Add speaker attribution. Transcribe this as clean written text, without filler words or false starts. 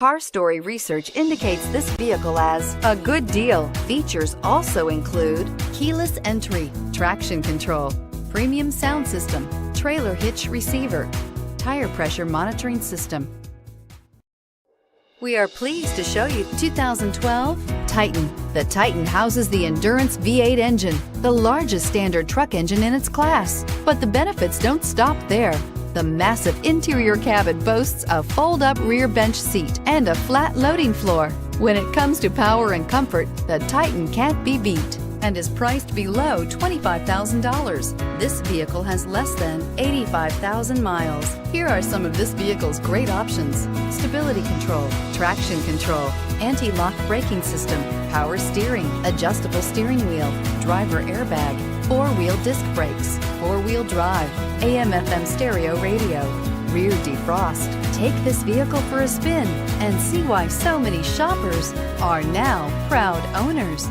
Speaker 1: Car Story research indicates this vehicle as a good deal. Features also include keyless entry, traction control, premium sound system, trailer hitch receiver, tire pressure monitoring system. We are pleased to show you 2012 Titan. The Titan houses the Endurance V8 engine, the largest standard truck engine in its class. But the benefits don't stop there. The massive interior cabin boasts a fold-up rear bench seat and a flat loading floor. When it comes to power and comfort, the Titan can't be beat and is priced below $25,000. This vehicle has less than 85,000 miles. Here are some of this vehicle's great options: stability control, traction control, anti-lock braking system, power steering, adjustable steering wheel, driver airbag, four-wheel disc brakes, four-wheel drive, AM/FM stereo radio, rear defrost. Take this vehicle for a spin and see why so many shoppers are now proud owners.